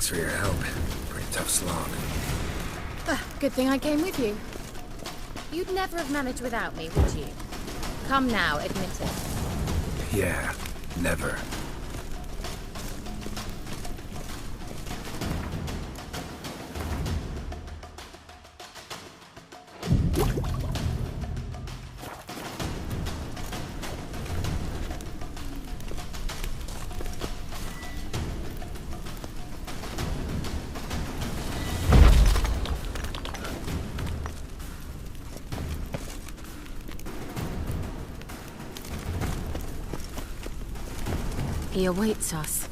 Thanks for your help. Pretty tough slog. Good thing I came with you. You'd never have managed without me, would you? Come now, admit it. Yeah, never. He awaits us.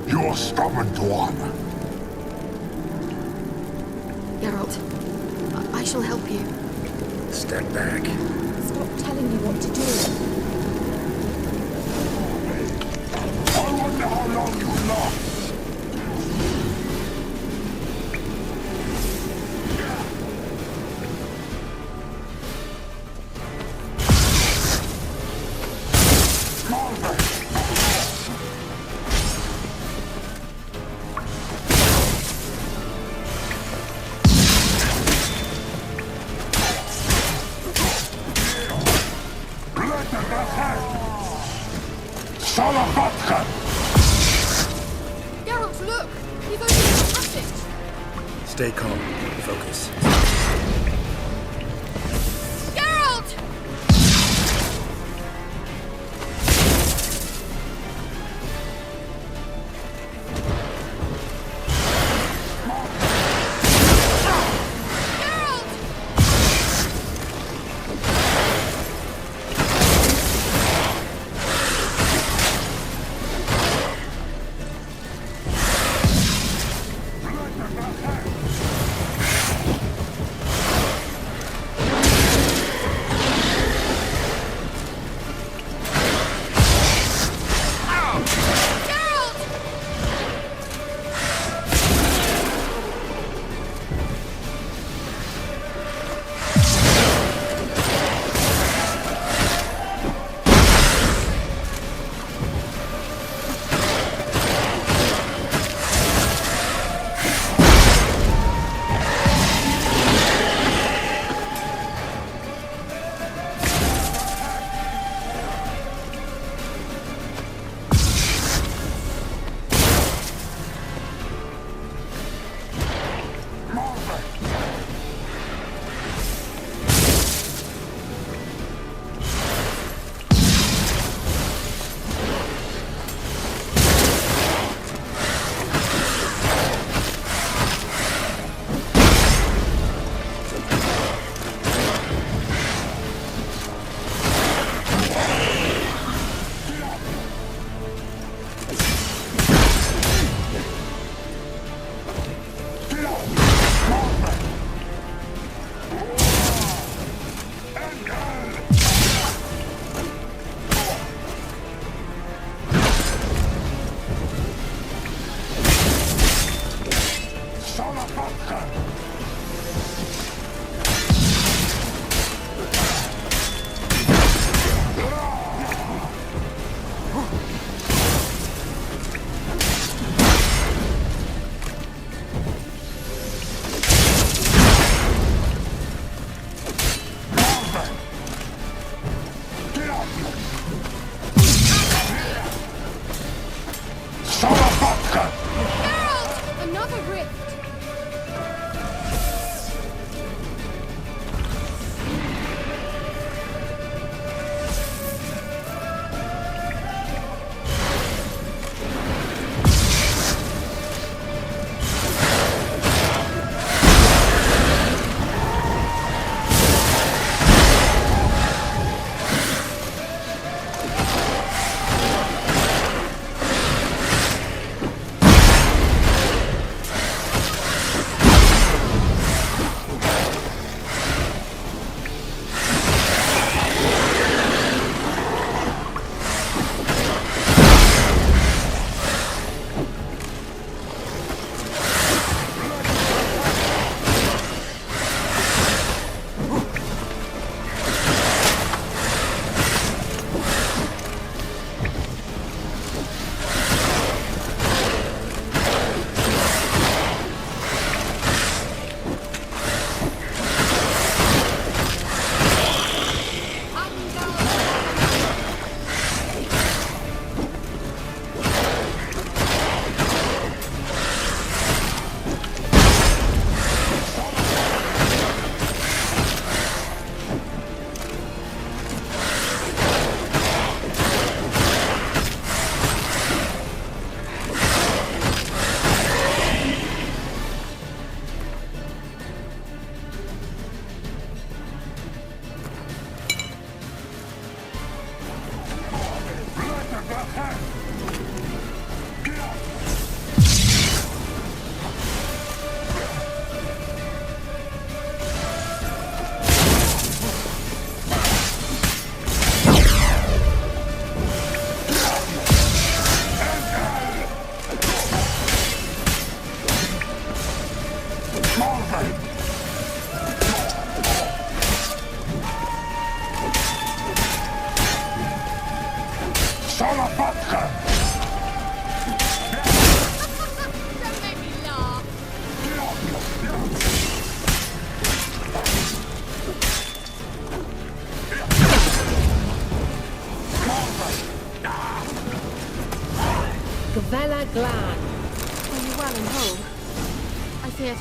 You're stubborn, one. Geralt, I shall help you. Step back. Stop telling me what to do. I wonder how long you last. Geralt, look! You've opened the passage! Stay calm. Focus. Geralt! glad. Are you well and whole? I feared...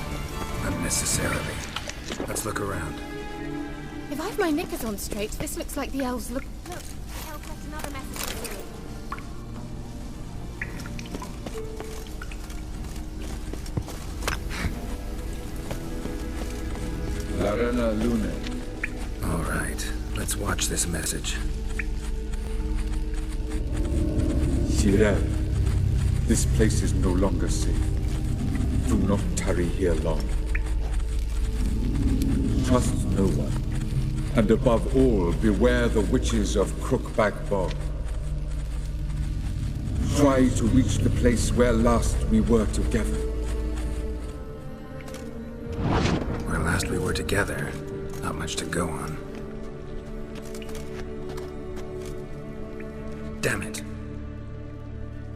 Unnecessarily. Let's look around. If I've my knickers on straight, this looks like the elves look... Look, the elf left another message for Ciri. Larena Lune. All right, let's watch this message. Ciri, this place is no longer safe. Do not tarry here long. Trust no one. And above all, beware the witches of Crookback Bog. Try to reach the place where last we were together. Where last we were together, not much to go on. Damn it.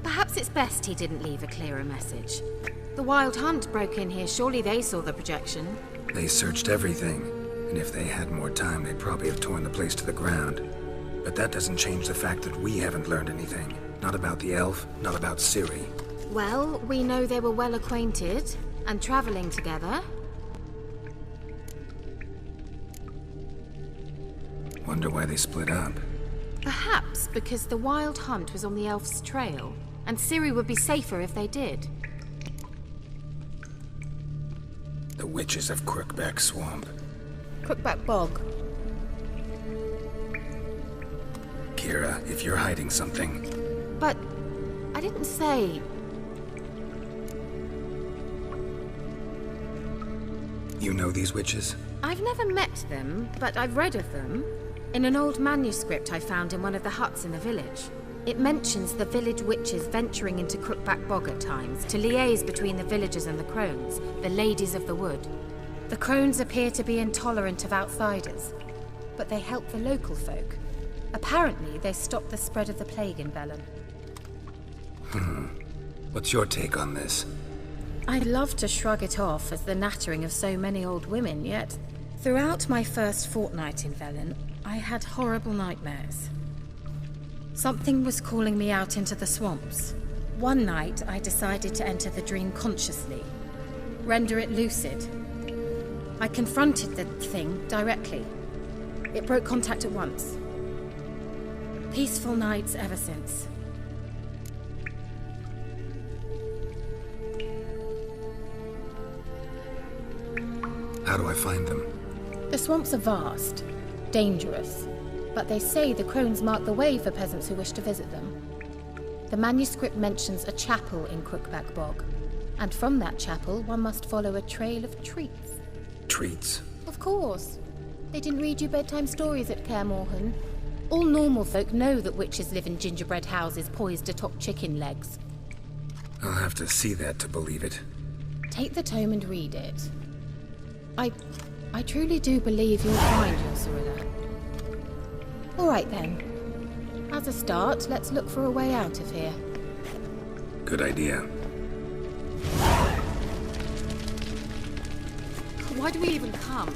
Perhaps it's best he didn't leave a clearer message. The Wild Hunt broke in here. Surely they saw the projection. They searched everything, and if they had more time, they'd probably have torn the place to the ground. But that doesn't change the fact that we haven't learned anything. Not about the elf, not about Ciri. Well, we know they were well acquainted and traveling together. Wonder why they split up. Perhaps because the Wild Hunt was on the elf's trail, and Ciri would be safer if they did. The witches of Crookback Swamp. Crookback Bog. Kira, if you're hiding something... But I didn't say... You know these witches? I've never met them, but I've read of them. In an old manuscript I found in one of the huts in the village. It mentions the village witches venturing into Crookback Bog at times to liaise between the villagers and the crones, the ladies of the wood. The crones appear to be intolerant of outsiders, but they help the local folk. Apparently, they stopped the spread of the plague in Velen. What's your take on this? I'd love to shrug it off as the nattering of so many old women, yet throughout my first fortnight in Velen, I had horrible nightmares. Something was calling me out into the swamps. One night, I decided to enter the dream consciously, render it lucid. I confronted the thing directly. It broke contact at once. Peaceful nights ever since. How do I find them? The swamps are vast, dangerous, but they say the crones mark the way for peasants who wish to visit them. The manuscript mentions a chapel in Crookback Bog, and from that chapel one must follow a trail of treats. Treats? Of course. They didn't read you bedtime stories at Kaer Morhen. All normal folk know that witches live in gingerbread houses poised atop chicken legs. I'll have to see that to believe it. Take the tome and read it. I truly do believe you'll find your Cirilla. All right then. As a start, let's look for a way out of here. Good idea. Why do we even come?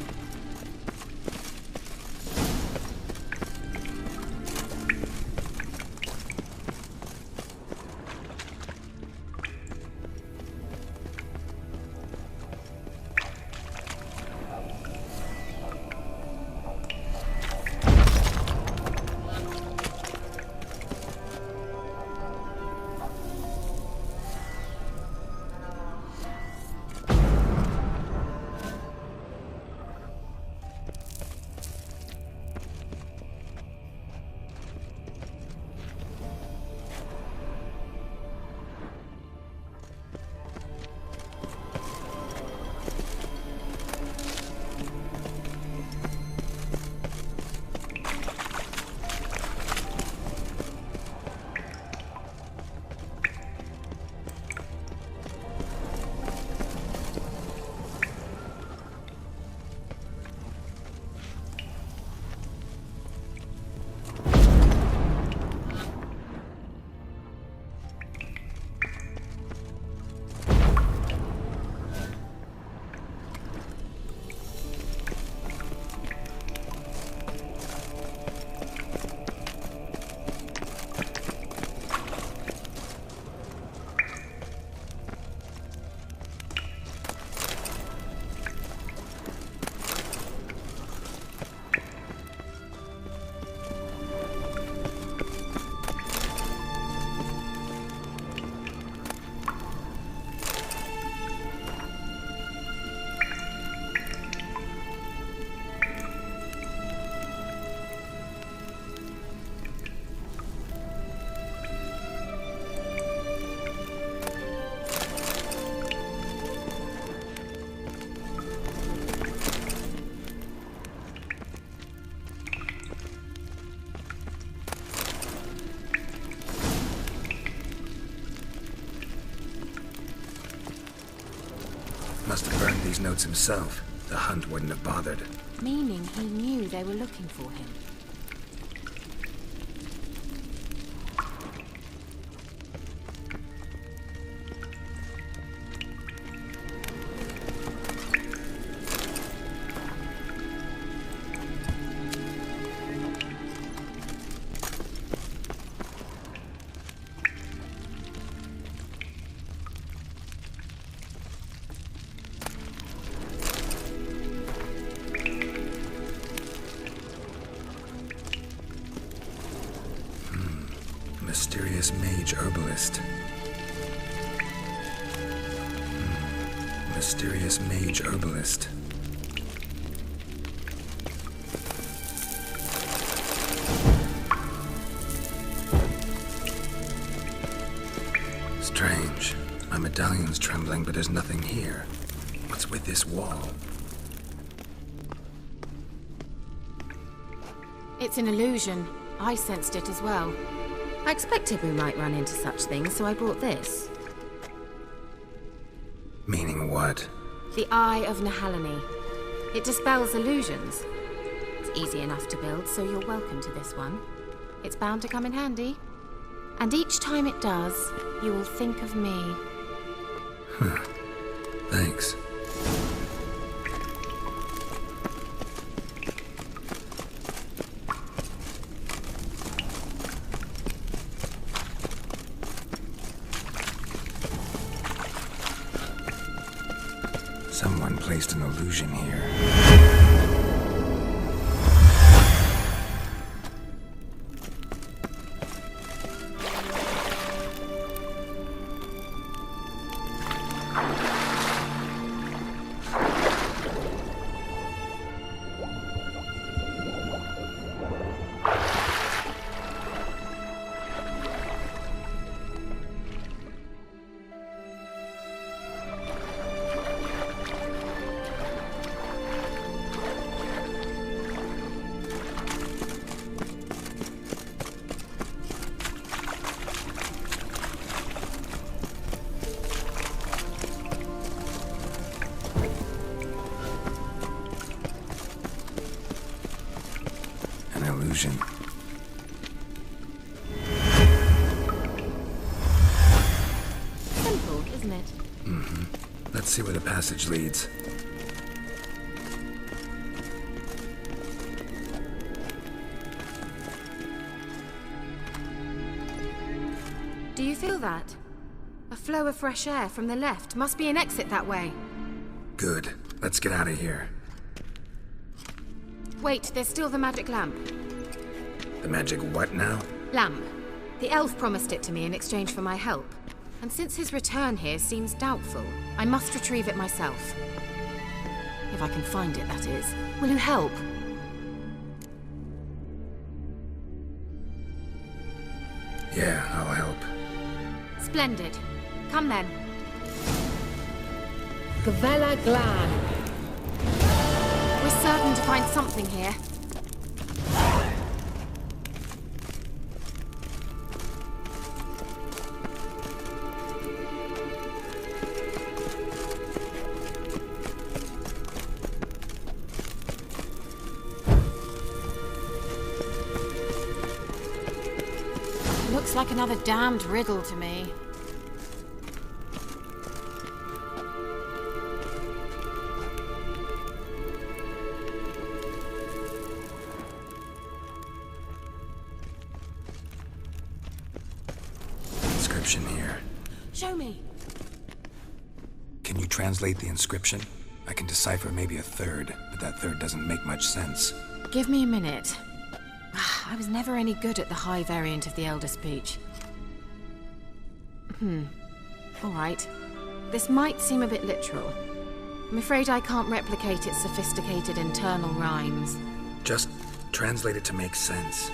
these notes himself, the hunt wouldn't have bothered. Meaning he knew they were looking for him. Mysterious mage herbalist. Mysterious mage herbalist. Strange. My medallion's trembling, but there's nothing here. What's with this wall? It's an illusion. I sensed it as well. I expected we might run into such things, so I brought this. Meaning what? The Eye of Nehaleni. It dispels illusions. It's easy enough to build, so you're welcome to this one. It's bound to come in handy. And each time it does, you will think of me. Thanks. Someone placed an illusion here. Illusion. Simple, isn't it? Mm-hmm. Let's see where the passage leads. Do you feel that? A flow of fresh air from the left. Must be an exit that way. Good. Let's get out of here. Wait, there's still the magic lamp. The magic what now? Lamp. The elf promised it to me in exchange for my help. And since his return here seems doubtful, I must retrieve it myself. If I can find it, that is. Will you help? Yeah, I'll help. Splendid. Come then. Gavella Glan. We're certain to find something here. Looks like another damned riddle to me. Inscription here. Show me. Can you translate the inscription? I can decipher maybe a third, but that third doesn't make much sense. Give me a minute. I was never any good at the high variant of the Elder speech. All right. This might seem a bit literal. I'm afraid I can't replicate its sophisticated internal rhymes. Just translate it to make sense.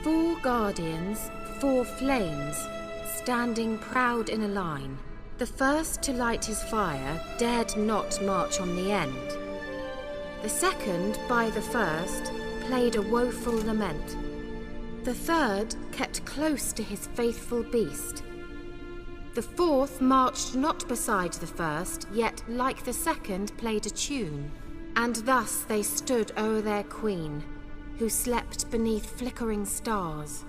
4 guardians, 4 flames, standing proud in a line. The first to light his fire dared not march on the end. The second, by the first, played a woeful lament. The third kept close to his faithful beast. The fourth marched not beside the first, yet like the second played a tune. And thus they stood o'er their queen, who slept beneath flickering stars.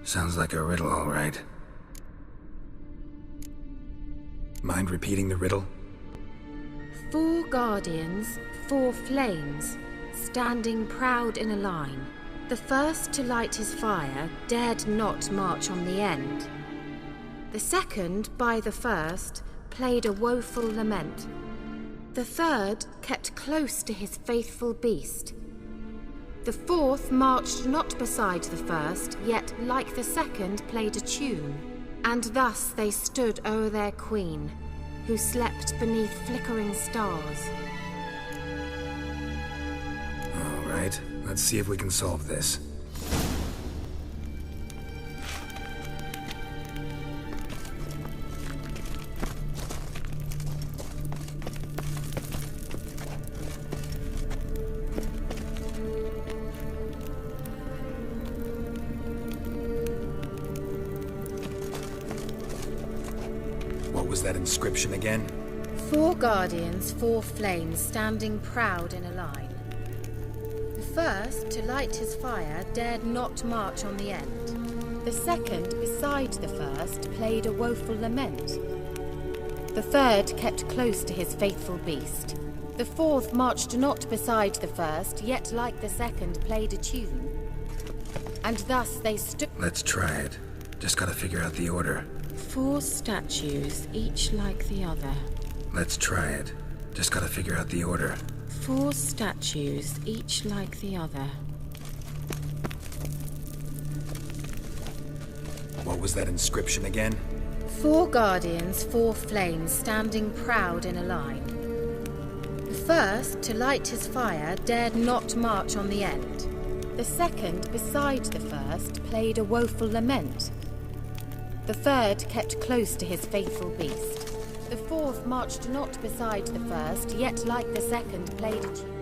Sounds like a riddle, all right. Mind repeating the riddle? 4 guardians, 4 flames, standing proud in a line. The first to light his fire dared not march on the end. The second, by the first, played a woeful lament. The third kept close to his faithful beast. The fourth marched not beside the first, yet like the second played a tune. And thus they stood o'er their queen, who slept beneath flickering stars. All right, let's see if we can solve this. What was that inscription again? 4 guardians, 4 flames, standing proud in a line. The first, to light his fire, dared not march on the end. The second, beside the first, played a woeful lament. The third kept close to his faithful beast. The fourth marched not beside the first, yet like the second played a tune. And thus they stood... Let's try it. Just gotta figure out the order. 4 statues, each like the other. Let's try it. Just gotta figure out the order. 4 statues, each like the other. What was that inscription again? 4 guardians, 4 flames, standing proud in a line. The first, to light his fire, dared not march on the end. The second, beside the first, played a woeful lament. The third kept close to his faithful beast. The fourth marched not beside the first, yet like the second played a tune.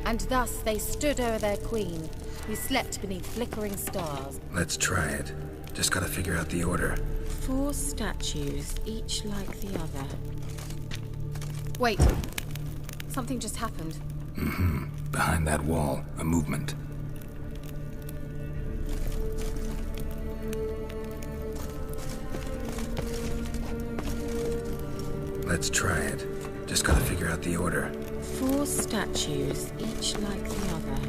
And thus they stood o'er their queen, who slept beneath flickering stars. Let's try it. Just gotta figure out the order. 4 statues, each like the other. Wait. Something just happened. Behind that wall, a movement. Let's try it. Just gotta figure out the order. 4 statues, each like the other.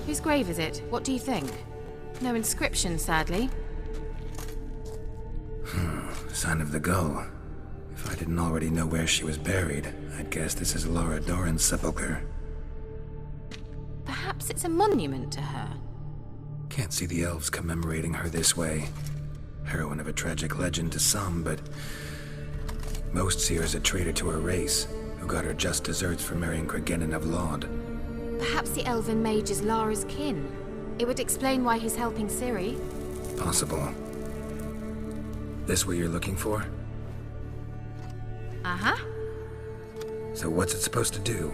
Whose grave is it? What do you think? No inscription, sadly. Sign of the gull. If I didn't already know where she was buried, I'd guess this is Laura Doran's sepulcher. Perhaps it's a monument to her. Can't see the elves commemorating her this way. Heroine of a tragic legend to some, but most see her as a traitor to her race, who got her just deserts for marrying Cregennan of Laud. Perhaps the elven mage is Lara's kin. It would explain why he's helping Ciri. Possible. This what you're looking for? Uh-huh. So what's it supposed to do?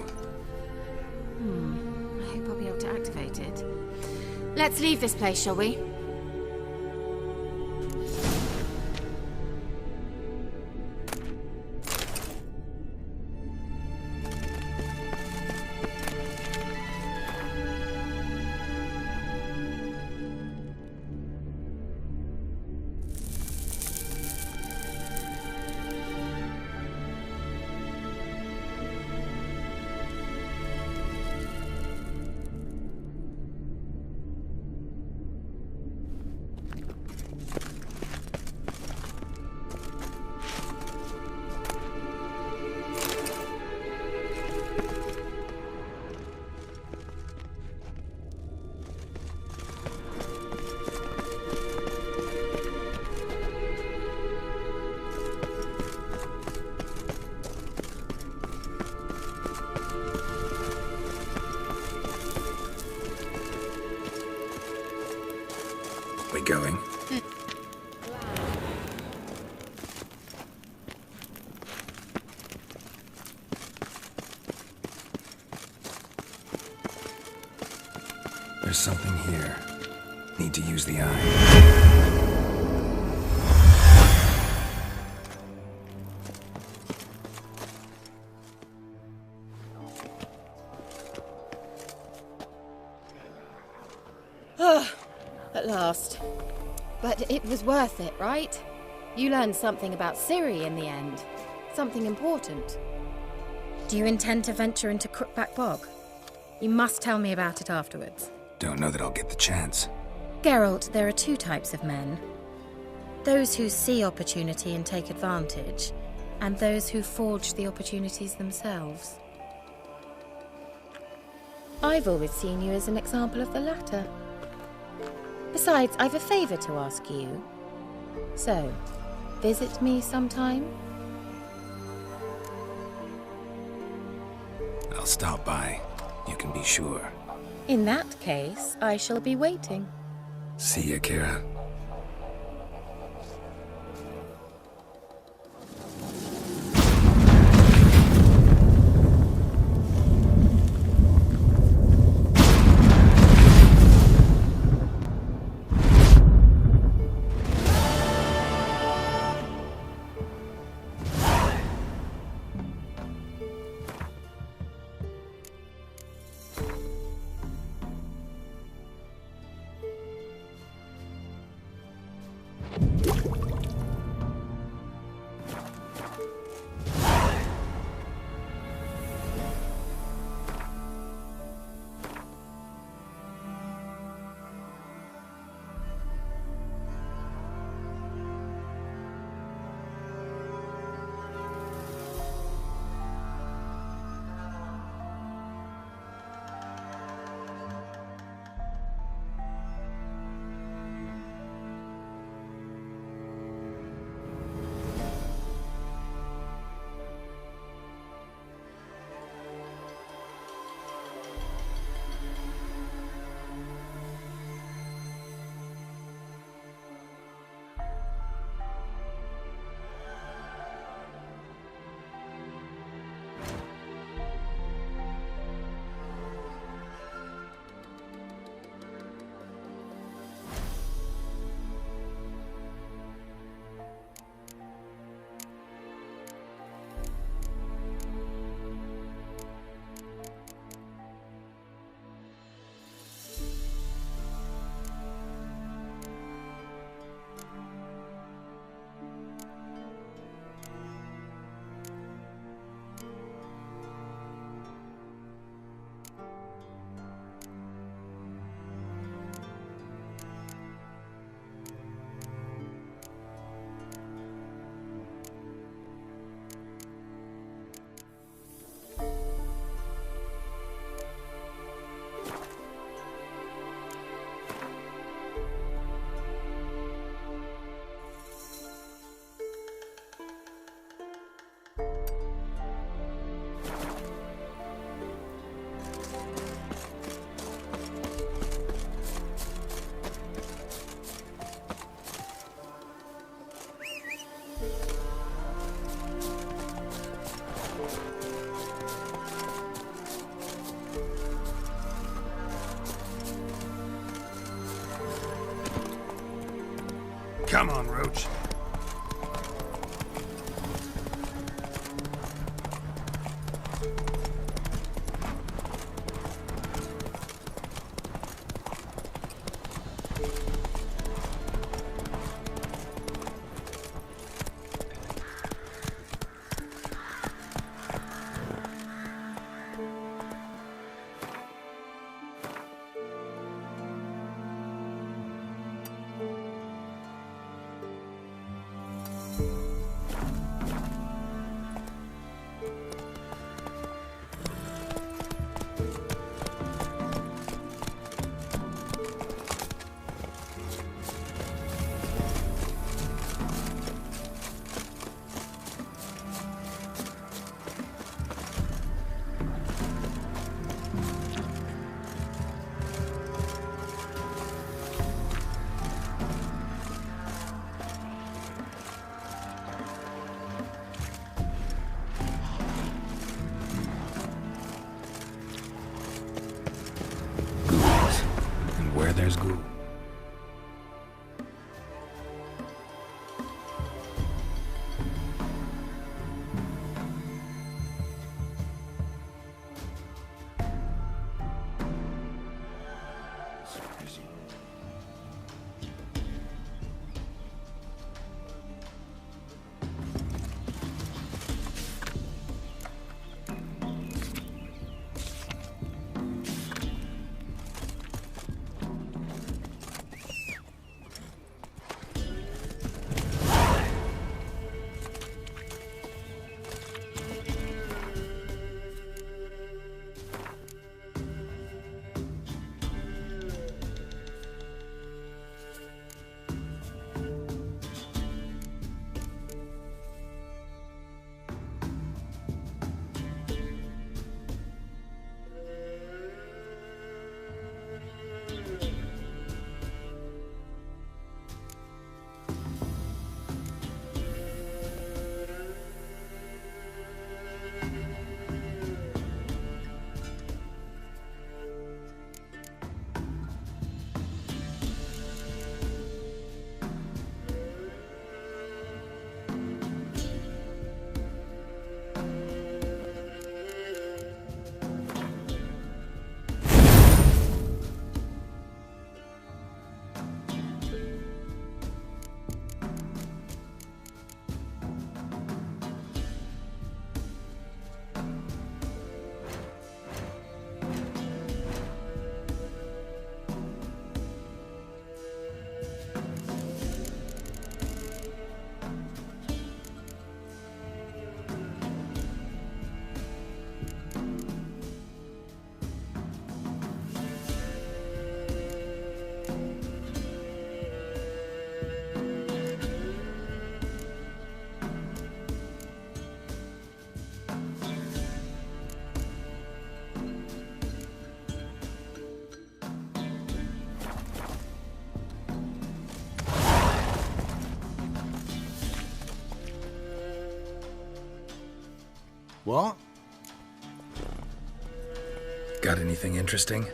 I hope I'll be able to activate it. Let's leave this place, shall we? going. There's something here. Need to use the eye. At last. But it was worth it, right? You learned something about Ciri in the end. Something important. Do you intend to venture into Crookback Bog? You must tell me about it afterwards. Don't know that I'll get the chance. Geralt, there are two types of men. Those who see opportunity and take advantage, and those who forge the opportunities themselves. I've always seen you as an example of the latter. Besides, I've a favor to ask you. So, visit me sometime? I'll stop by. You can be sure. In that case, I shall be waiting. See ya, Kira. Come on, Roach. there's ghoul. What? Got anything interesting?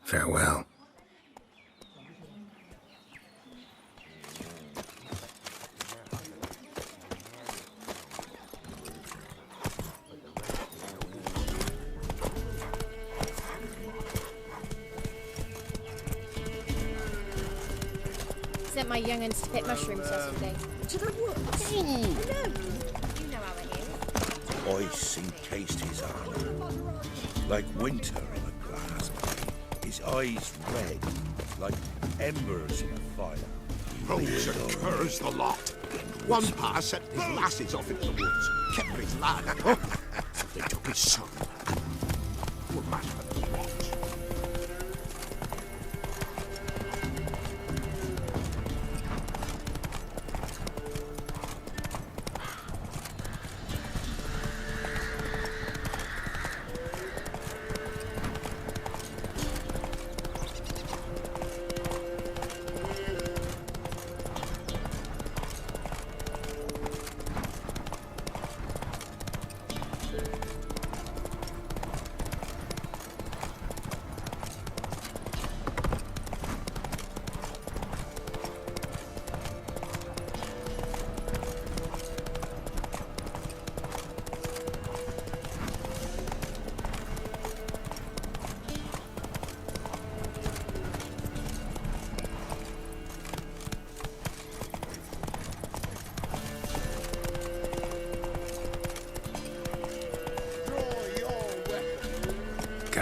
Farewell. Sent my young'uns to pick mushrooms yesterday. To the woods? No, you know how it is. Ice encased his armor, like winter on a glass plate. His eyes red, like embers in a fire. Rogues and curs the lot. One pa sent his lasses off into the woods, kept his lad. So they took his son. Poor man had a lot.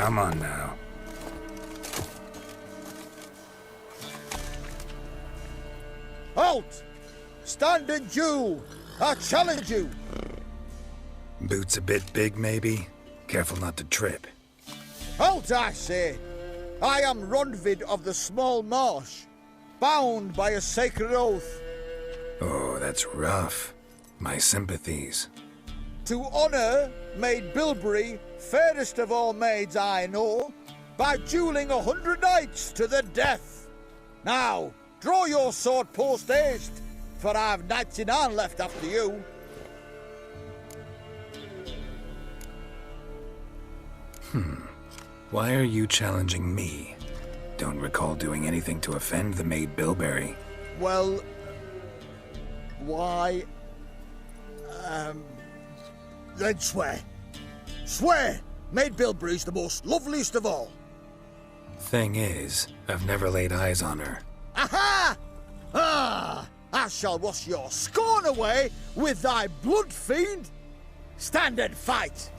Come on now. Halt! Stand and you! I challenge you! Boots a bit big, maybe? Careful not to trip. Halt, I say! I am Ronvid of the Small Marsh, bound by a sacred oath. Oh, that's rough. My sympathies. To honour Maid Bilberry, fairest of all maids I know, by duelling 100 knights to the death. Now, draw your sword post haste, for I've 99 left after you. Why are you challenging me? Don't recall doing anything to offend the Maid Bilberry. Well, why... then swear. Swear! Maid Bilberry's the most loveliest of all. Thing is, I've never laid eyes on her. Aha! Ah! I shall wash your scorn away with thy blood, fiend! Stand and fight!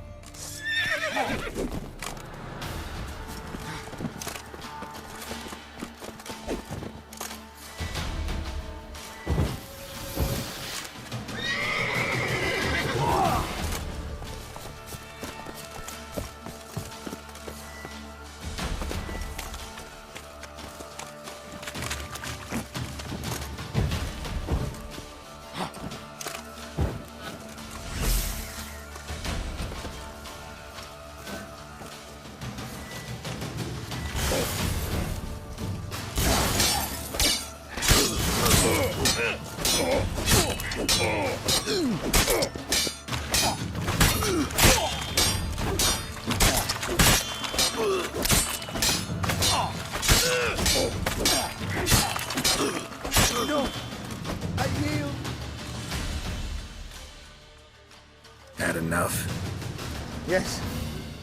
No, I yield. Had enough? Yes,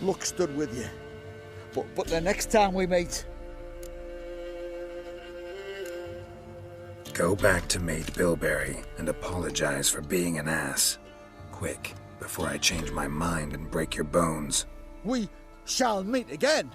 luck stood with you. But the next time we meet... Go back to Maid Bilberry and apologize for being an ass. Quick, before I change my mind and break your bones. we shall meet again.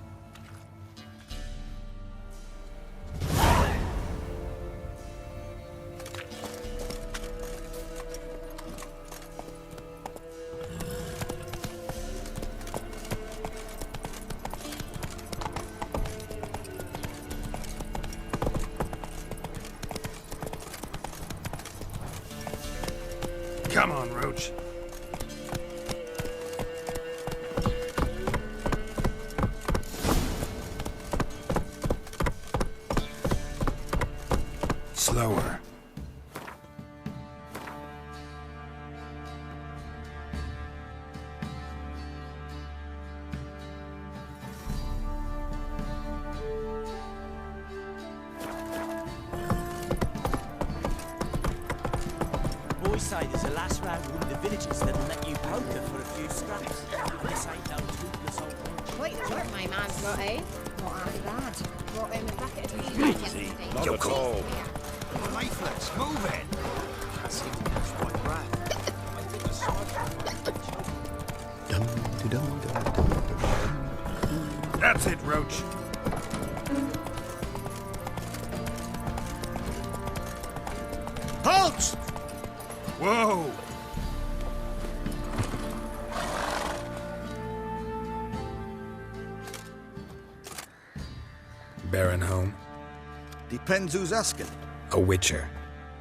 Come on, Roach. Slower. Boys say there's a last round with the villagers that'll let you poker for a few scraps. This ain't no toothless old bunch. Quite the work my man's got, eh? Not half bad. Brought home a bucket of Easy, not at all. Lifeless, move it! I seem to catch quite right. I think the side That's it, Roach. Halt! Whoa! Baron home? Depends who's asking. A witcher.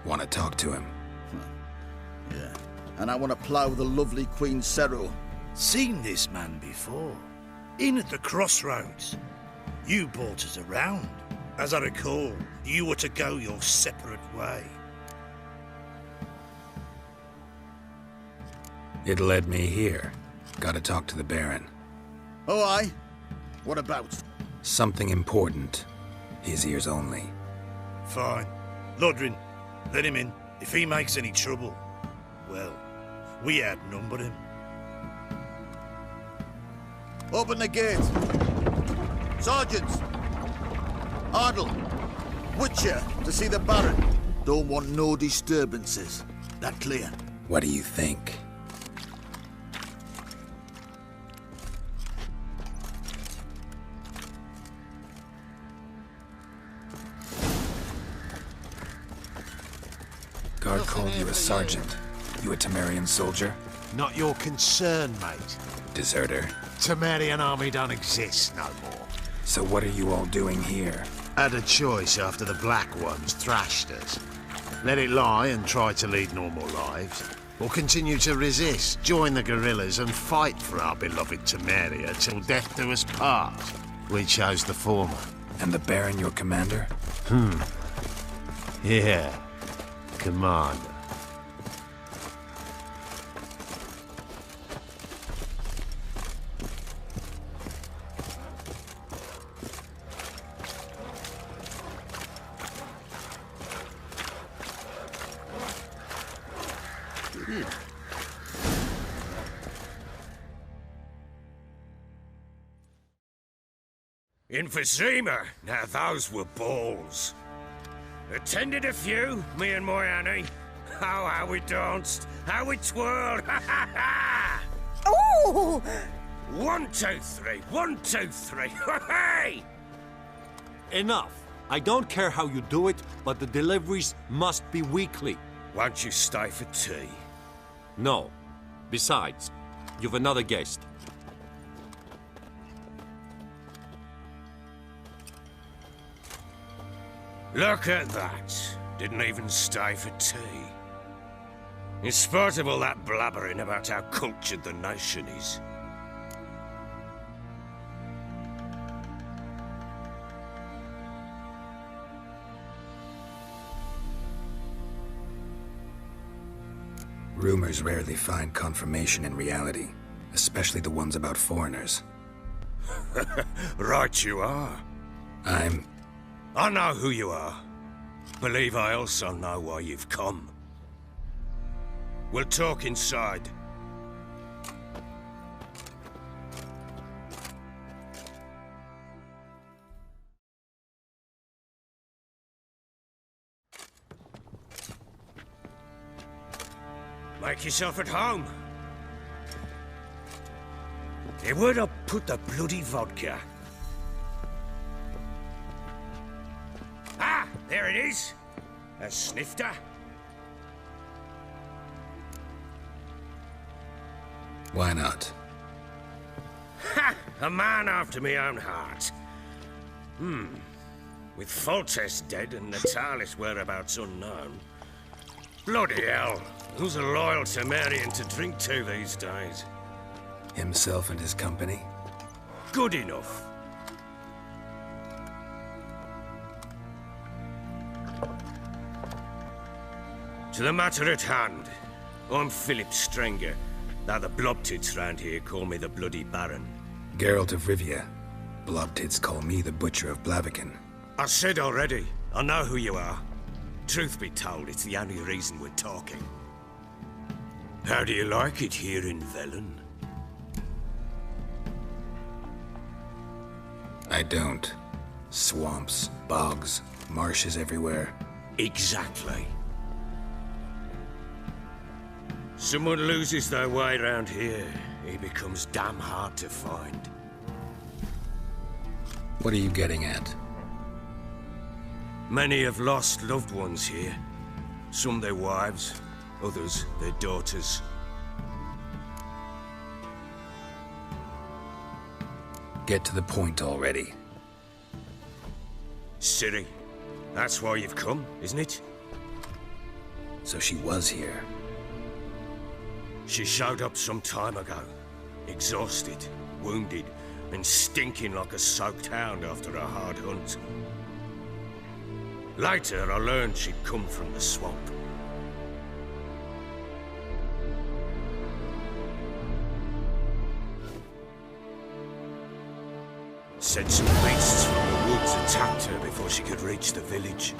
Want to talk to him. Yeah. And I want to plough the lovely Queen Cero. Seen this man before. In at the crossroads. You brought us around. As I recall, you were to go your separate way. It led me here. Gotta talk to the Baron. Oh, aye? What about? Something important. His ears only. Fine. Lodrin, let him in. If he makes any trouble, well, we outnumber him. Open the gate. Sergeants! Ardle! Witcher, to see the Baron. Don't want no disturbances. That clear? What do you think? guard called you a sergeant. You a Temerian soldier? Not your concern, mate. Deserter. Temerian army don't exist no more. So what are you all doing here? Had a choice after the Black Ones thrashed us. Let it lie and try to lead normal lives, or continue to resist, join the guerrillas and fight for our beloved Temeria till death do us part. We chose the former. And the Baron your commander? Yeah, commander. Emphysema, now those were balls. Attended a few, me and my Annie. Oh, how we danced, how we twirled, ha ha ha! Oh! 1, 2, 3, 1, 2, 3, hey! Enough. I don't care how you do it, but the deliveries must be weekly. Won't you stay for tea? No. Besides, you've another guest. Look at that. Didn't even stay for tea. In spite of all that blabbering about how cultured the nation is. Rumors rarely find confirmation in reality, especially the ones about foreigners. Right you are. I know who you are. Believe I also know why you've come. We'll talk inside. Make yourself at home. Hey, where'd I put the bloody vodka? Ah, there it is. A snifter. Why not? Ha! A man after my own heart. With Foltest dead and Natalis whereabouts unknown. Bloody hell. Who's a loyal Temerian to drink to these days? Himself and his company? Good enough. To the matter at hand. I'm Philip Strenger, though the blobtits round here call me the Bloody Baron. Geralt de Rivia. Blobtits call me the Butcher of Blaviken. I said already, I know who you are. Truth be told, it's the only reason we're talking. How do you like it here in Velen? I don't. Swamps, bogs, marshes everywhere. Exactly. Someone loses their way around here, he becomes damn hard to find. What are you getting at? Many have lost loved ones here. Some their wives, others their daughters. Get to the point already. Ciri, that's why you've come, isn't it? So she was here. She showed up some time ago. Exhausted, wounded, and stinking like a soaked hound after a hard hunt. Later, I learned she'd come from the swamp. Said some beasts from the woods attacked her before she could reach the village.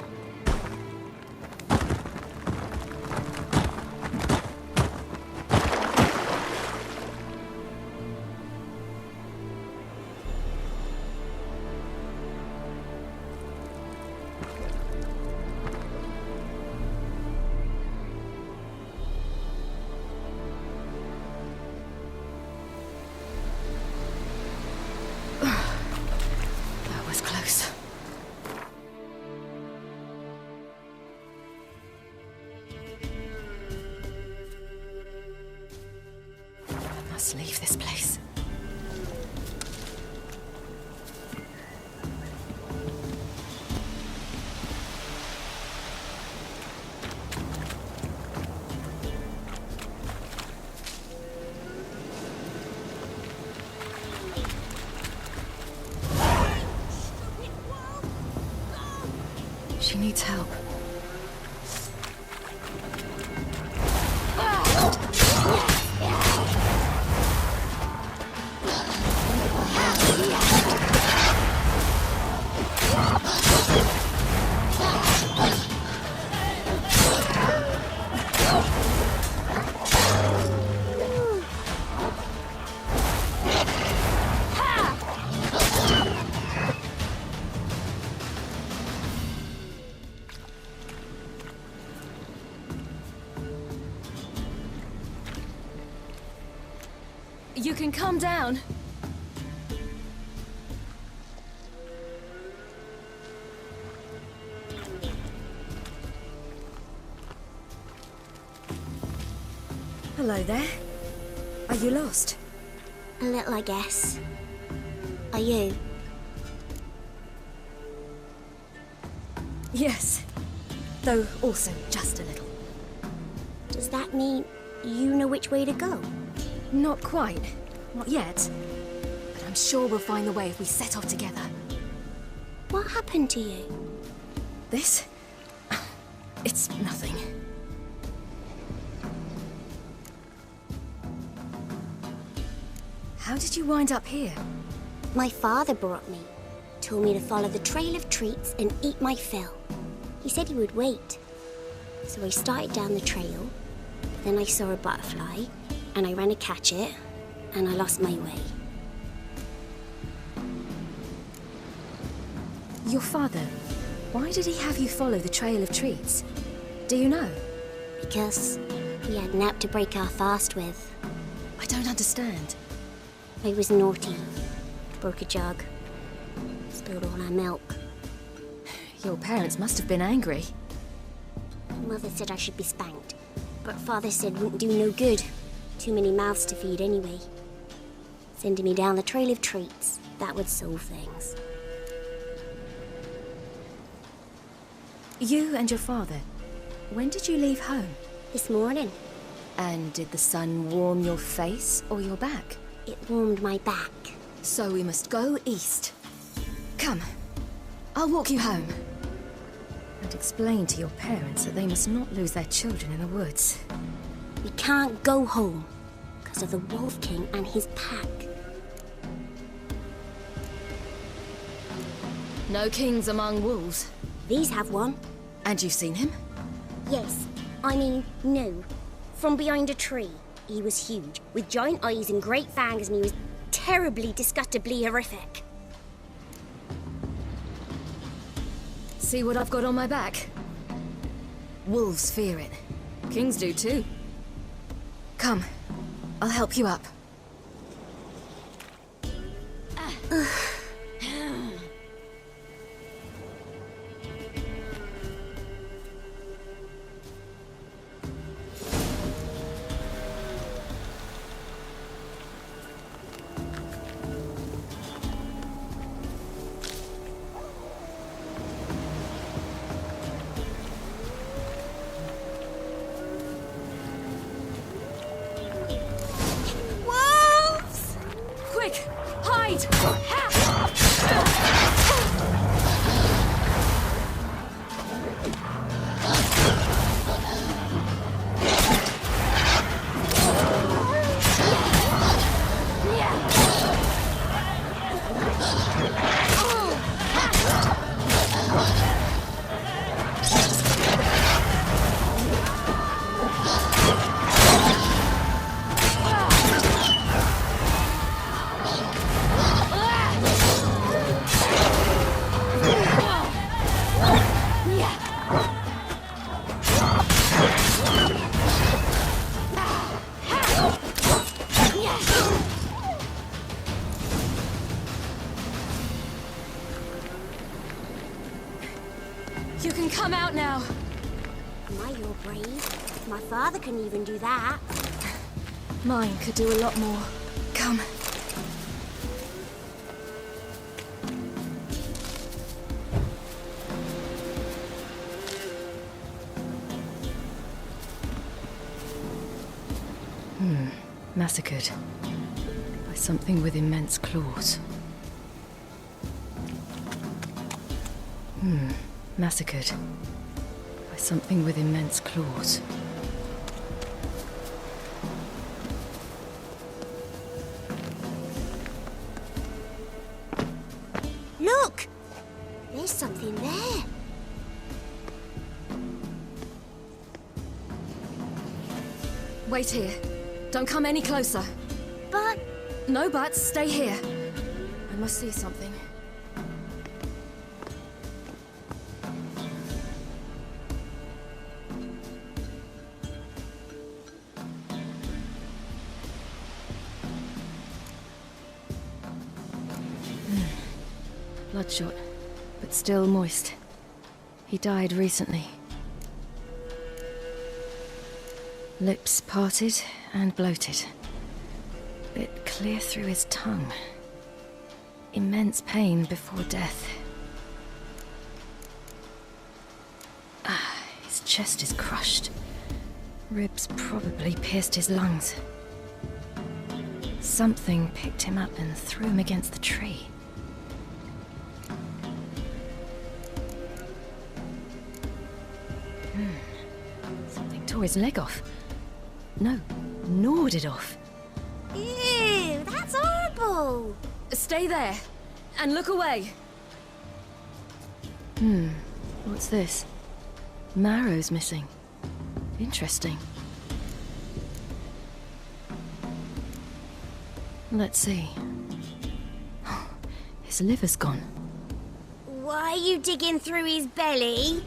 must leave this place. She needs help. You can calm down. Hello there. Are you lost? A little, I guess. Are you? Yes. Though also just a little. Does that mean you know which way to go? Not quite. Not yet. But I'm sure we'll find the way if we set off together. What happened to you? This? It's nothing. How did you wind up here? My father brought me. Told me to follow the trail of treats and eat my fill. He said he would wait. So I started down the trail. Then I saw a butterfly, and I ran to catch it, and I lost my way. Your father, why did he have you follow the trail of treats? Do you know? Because he had an app to break our fast with. I don't understand. I was naughty. Broke a jug. Spilled all our milk. Your parents must have been angry. Mother said I should be spanked, but Father said wouldn't do no good. Too many mouths to feed anyway. Sending me down the trail of treats, that would solve things. You and your father, when did you leave home? This morning. And did the sun warm your face or your back? It warmed my back. So we must go east. Come, I'll walk you home. And explain to your parents that they must not lose their children in the woods. We can't go home because of the Wolf King and his pack. No kings among wolves. These have one. And you've seen him? Yes. I mean, no. From behind a tree. He was huge, with giant eyes and great fangs, and he was terribly, disgustingly horrific. See what I've got on my back? Wolves fear it. Kings do too. Come, I'll help you up. You can come out now. My, you're brave. My father couldn't even do that. Mine could do a lot more. Come. Massacred by something with immense claws. Massacred by something with immense claws. Look! There's something there. Wait here. Don't come any closer. But... No buts. Stay here. I must see something. Bloodshot, but still moist. He died recently. Lips parted and bloated. Bit clear through his tongue. Immense pain before death. His chest is crushed. Ribs probably pierced his lungs. Something picked him up and threw him against the tree. Something tore his leg off. No, gnawed it off. Ew, that's horrible! Stay there, and look away. What's this? Marrow's missing. Interesting. Let's see. His liver's gone. Why are you digging through his belly?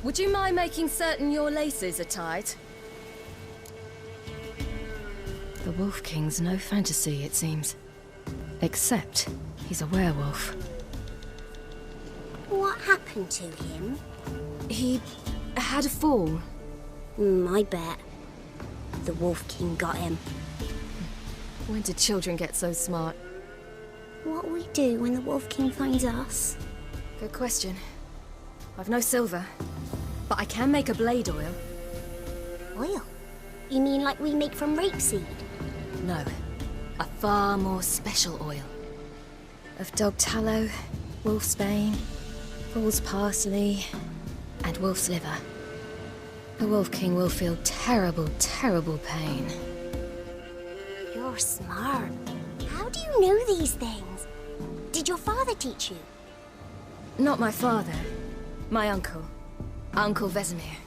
Would you mind making certain your laces are tied? The Wolf King's no fantasy, it seems. Except he's a werewolf. What happened to him? He had a fall. I bet. The Wolf King got him. When did children get so smart? What will we do when the Wolf King finds us? Good question. I've no silver, but I can make a blade oil. Oil? You mean like we make from rapeseed? No, a far more special oil. Of dog tallow, wolf's bane, fool's parsley, and wolf's liver. The Wolf King will feel terrible, terrible pain. You're smart. How do you know these things? Did your father teach you? Not my father. My uncle. Uncle Vesemir.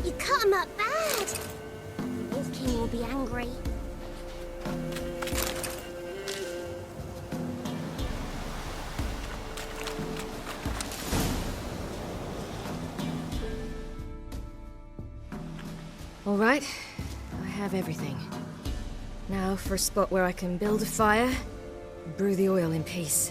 You cut him up bad. The Wolf King will be angry. All right, I have everything. Now for a spot where I can build a fire, brew the oil in peace.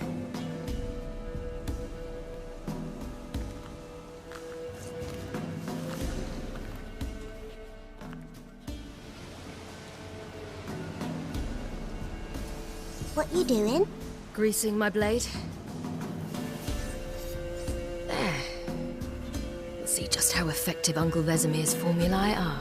What you doing? Greasing my blade. There. We'll see just how effective Uncle Vesemir's formulae are.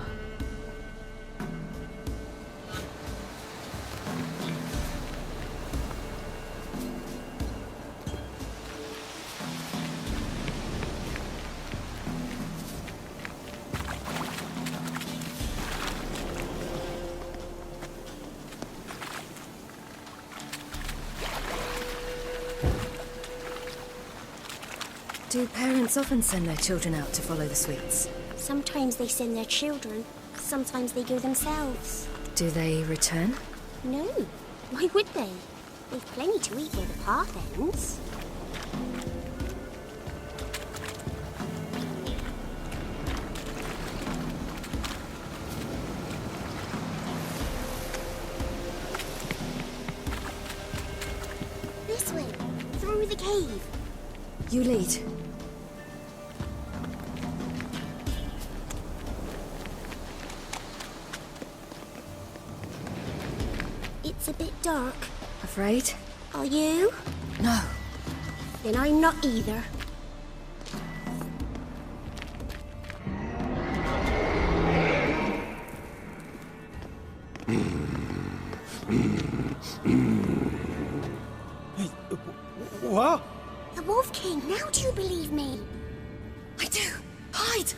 Do parents often send their children out to follow the sweets? Sometimes they send their children, sometimes they go themselves. Do they return? No, why would they? They've plenty to eat where the path ends. This way, through the cave. You lead. It's a bit dark. Afraid? Are you? No. Then I'm not either. What? The Wolf King, now do you believe me? I do. Hide!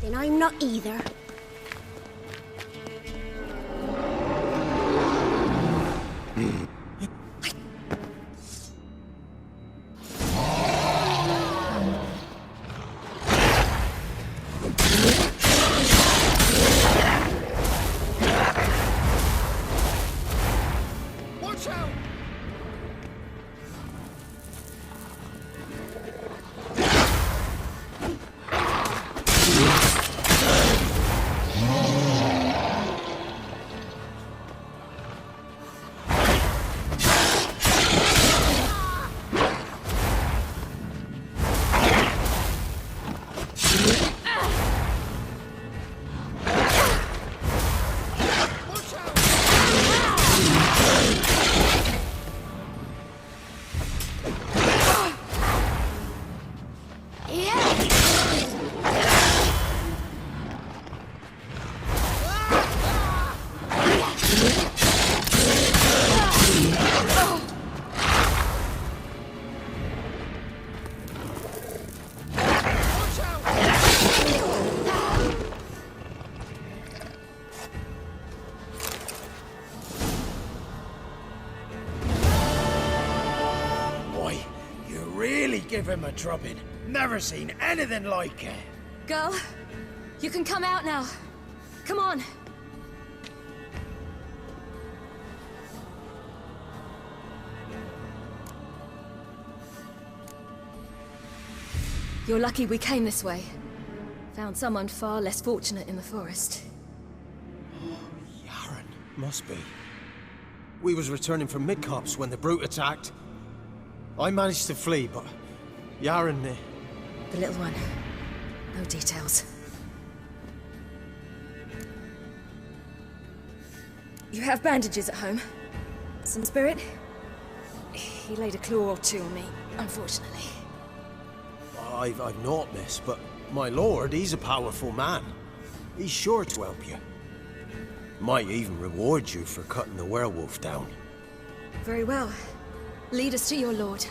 Then I'm not either. Give him a drubbing. Never seen anything like it. Girl, you can come out now. Come on. You're lucky we came this way. Found someone far less fortunate in the forest. Yaron, must be. We was returning from Midcops when the brute attacked. I managed to flee, but Yaren... The little one. No details. You have bandages at home? Some spirit? He laid a claw or two on me, unfortunately. I've not, miss, but my lord, he's a powerful man. He's sure to help you. Might even reward you for cutting the werewolf down. Very well. Lead us to your lord.